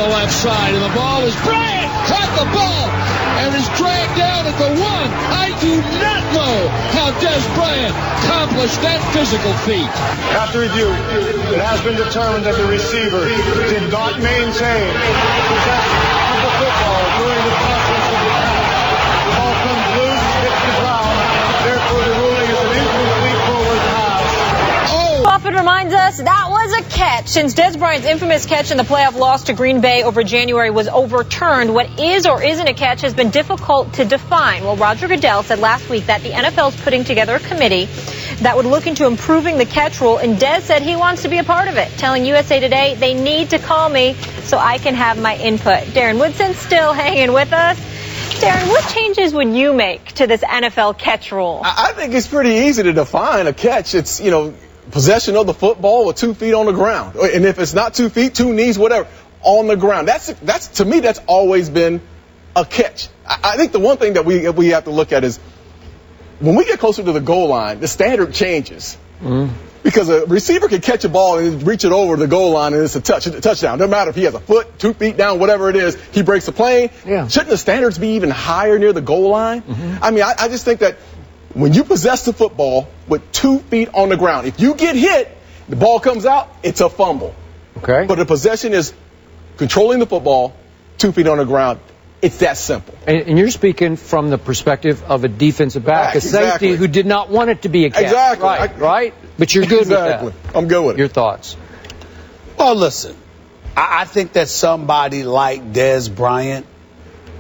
The left side, and the ball is Bryant caught the ball and is dragged down at the 1. I do not know how Dez Bryant accomplished that physical feat. After review, it has been determined that the receiver did not maintain possession of the football during the process of the pass. The ball comes loose, hits the ground. Therefore, the ruling is an incomplete forward pass. Buffett reminds us that was a catch. Since Dez Bryant's infamous catch in the playoff loss to Green Bay over January was overturned, what is or isn't a catch has been difficult to define. Well, Roger Goodell said last week that the NFL is putting together a committee that would look into improving the catch rule, and Dez said he wants to be a part of it, telling USA Today they need to call me so I can have my input. Darren Woodson still hanging with us. Darren, what changes would you make to this NFL catch rule? I think it's pretty easy to define a catch. It's, possession of the football with 2 feet on the ground. And if it's not 2 feet, 2 knees, whatever, on the ground. That's to me, that's always been a catch. I think the one thing that we have to look at is when we get closer to the goal line, the standard changes. Mm-hmm. Because a receiver can catch a ball and reach it over the goal line and it's a touchdown. Doesn't matter if he has a foot, 2 feet down, whatever it is, he breaks the plane. Yeah. Shouldn't the standards be even higher near the goal line? Mm-hmm. I mean, I just think that when you possess the football with 2 feet on the ground, if you get hit, the ball comes out, it's a fumble. Okay. But the possession is controlling the football, 2 feet on the ground. It's that simple. And you're speaking from the perspective of a defensive back, a safety who did not want it to be a catch. Exactly. Right? But you're good with that. I'm good with it. Your thoughts? Well, listen, I think that somebody like Dez Bryant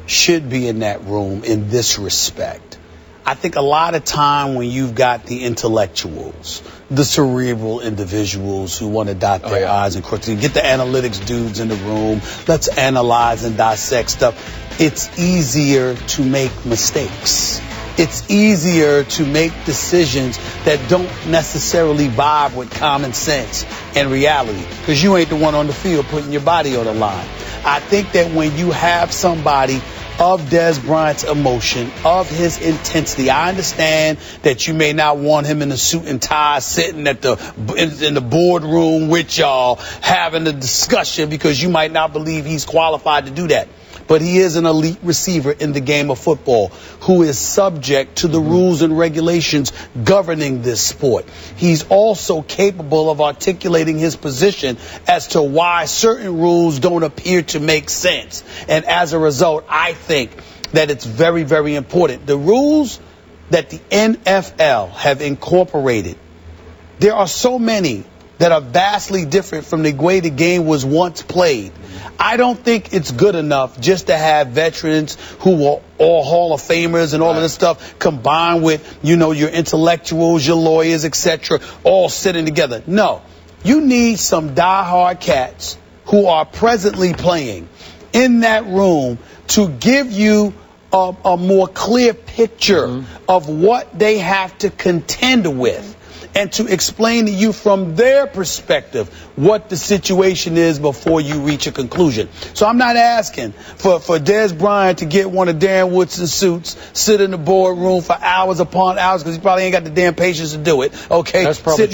should be in that room in this respect. I think a lot of time when you've got the intellectuals, the cerebral individuals who want to dot their I's and cross, get the analytics dudes in the room, let's analyze and dissect stuff. It's easier to make mistakes. It's easier to make decisions that don't necessarily vibe with common sense and reality, because you ain't the one on the field putting your body on the line. I think that when you have somebody of Dez Bryant's emotion, of his intensity. I understand that you may not want him in a suit and tie sitting in the boardroom with y'all having a discussion because you might not believe he's qualified to do that. But he is an elite receiver in the game of football who is subject to the rules and regulations governing this sport. He's also capable of articulating his position as to why certain rules don't appear to make sense. And as a result, I think that it's very, very important. The rules that the NFL have incorporated, there are so many that are vastly different from the way the game was once played. I don't think it's good enough just to have veterans who are all Hall of Famers and all of this stuff combined with, your intellectuals, your lawyers, etc., all sitting together. No, you need some diehard cats who are presently playing in that room to give you a more clear picture of what they have to contend with, and to explain to you from their perspective what the situation is before you reach a conclusion. So I'm not asking for Dez Bryant to get one of Darren Woodson's suits, sit in the boardroom for hours upon hours, because he probably ain't got the damn patience to do it, okay? That's probably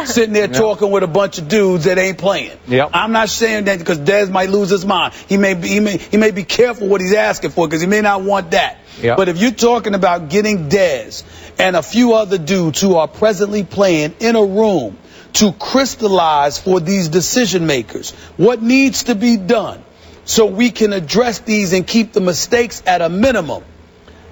sitting there talking with a bunch of dudes that ain't playing. Yep. I'm not saying that because Dez might lose his mind. He may be careful what he's asking for, because he may not want that. Yep. But if you're talking about getting Dez and a few other dudes who are presently playing in a room to crystallize for these decision makers what needs to be done so we can address these and keep the mistakes at a minimum,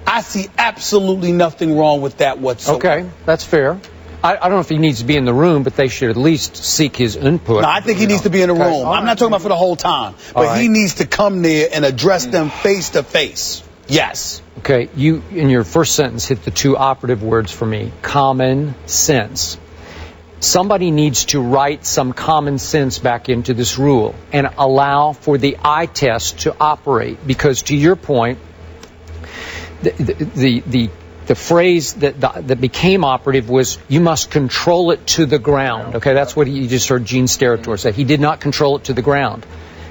I see absolutely nothing wrong with that whatsoever. Okay, that's fair. I don't know if he needs to be in the room, but they should at least seek his input. No, I think he needs to be in the room. I'm not talking about for the whole time, but he needs to come there and address them face to face. Yes. Okay, you, in your first sentence, hit the two operative words for me: common sense. Somebody needs to write some common sense back into this rule and allow for the eye test to operate, because to your point, the phrase that became operative was you must control it to the ground. Okay, that's what you just heard Gene Steratore say. He did not control it to the ground.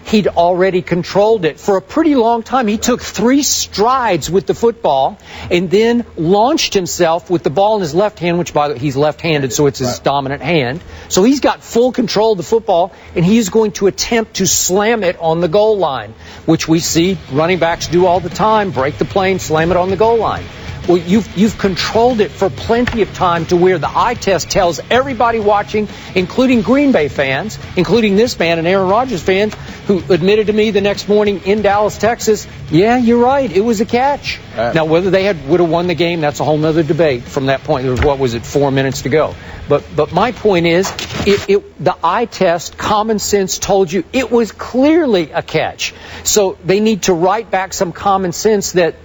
he'd already controlled it for a pretty long time. He took 3 strides with the football and then launched himself with the ball in his left hand, which, by the way, he's left-handed, so it's his dominant hand. So he's got full control of the football, and he's going to attempt to slam it on the goal line, which we see running backs do all the time, break the plane, slam it on the goal line. Well, you've controlled it for plenty of time to where the eye test tells everybody watching, including Green Bay fans, including this man and Aaron Rodgers fans, who admitted to me the next morning in Dallas, Texas, yeah, you're right, it was a catch. Now, whether they would have won the game, that's a whole other debate from that point. There was, what was it, 4 minutes to go. But my point is, the eye test, common sense told you it was clearly a catch. So they need to write back some common sense that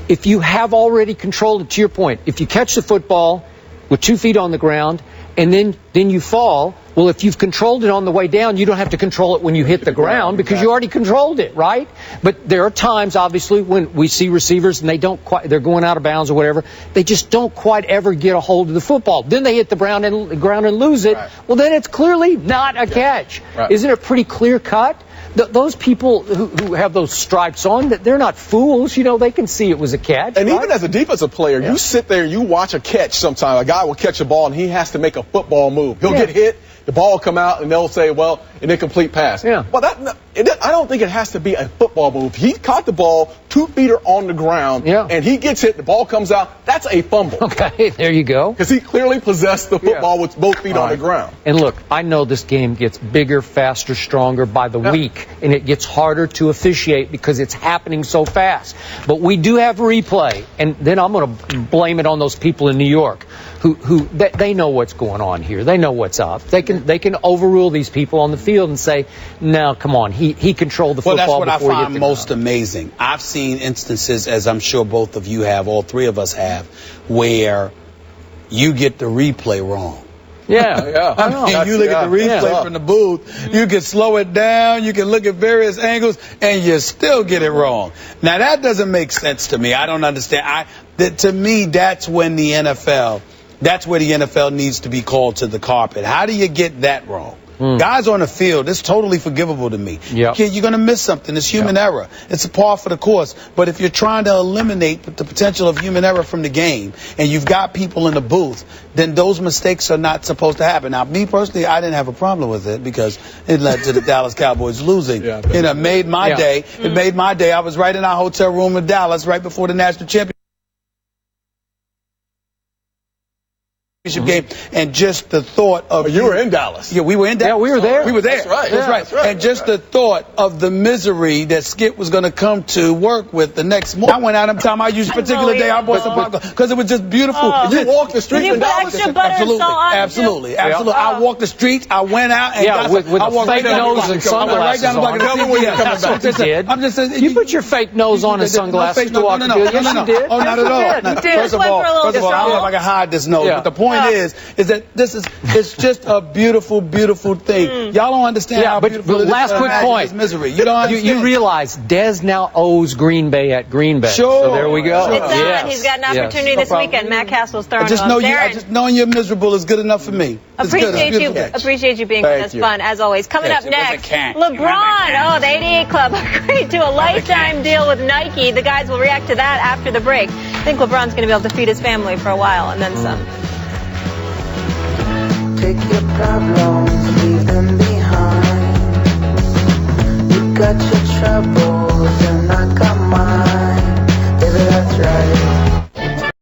if you have already controlled it, to your point, if you catch the football with 2 feet on the ground and then you fall, well, if you've controlled it on the way down, you don't have to control it when you hit the ground because you already controlled it, right? But there are times, obviously, when we see receivers and they're going out of bounds or whatever, they just don't quite ever get a hold of the football. Then they hit the ground and lose it. Right. Well, then it's clearly not a catch. Right. Isn't it pretty clear cut? Those people who have those stripes on, they're not fools. You know, they can see it was a catch. And right? even as a defensive player, you sit there and you watch a catch sometimes. A guy will catch a ball and he has to make a football move. He'll get hit, the ball will come out, and they'll say, well, an incomplete pass. Yeah. Well, I don't think it has to be a football move. He caught the ball, 2 feet are on the ground, and he gets hit, the ball comes out. That's a fumble. Okay, there you go. Because he clearly possessed the football with both feet on the ground. And look, I know this game gets bigger, faster, stronger by the week, and it gets harder to officiate because it's happening so fast. But we do have replay, and then I'm going to blame it on those people in New York who they know what's going on here. They know what's up. They can overrule these people on the field and say, no, come on, he controlled the football. Well, that's what I find most amazing. I've seen instances, as I'm sure both of you have, all three of us have, where you get the replay wrong. Yeah. I mean, you look at the replay from the booth, you can slow it down, you can look at various angles, and you still get it wrong. Now, that doesn't make sense to me. I don't understand. To me, that's when that's where the NFL needs to be called to the carpet. How do you get that wrong? Guys on the field, it's totally forgivable to me. Yep. You're going to miss something. It's human error. It's a par for the course. But if you're trying to eliminate the potential of human error from the game and you've got people in the booth, then those mistakes are not supposed to happen. Now, me personally, I didn't have a problem with it because it led to the Dallas Cowboys losing. It made my day. It made my day. I was right in our hotel room in Dallas right before the national championship game, and just the thought of you were in Dallas. Yeah, we were in Dallas. Yeah, we were there. We were there. That's right. And just the thought of the misery that Skip was going to come to work with the next morning. I went out and time I used a particular day I bought some popcorn because it was just beautiful. You walked the street in Dallas. Absolutely. I walked the street. I went out and got with a fake nose and sunglasses on. That's what you did. I'm just saying. You put your fake nose on and sunglasses to walk the field. Yes, you did. Oh, not at all. First of all, I don't know if I can hide this nose, but the point is that it's just a beautiful, beautiful thing. Y'all don't understand how beautiful it is. Last quick point. Misery. You don't understand. You realize Dez now owes Green Bay at Green Bay. Sure. So there we go. It's on. He's got an opportunity this weekend. Matt Castle's throwing it up there. Just knowing you're miserable is good enough for me. Appreciate you being with us. Fun, as always. Coming up next, LeBron, the 88 Club agreed to a lifetime deal with Nike. The guys will react to that after the break. I think LeBron's going to be able to feed his family for a while and then some. Take your problems, leave them behind. You got your trouble.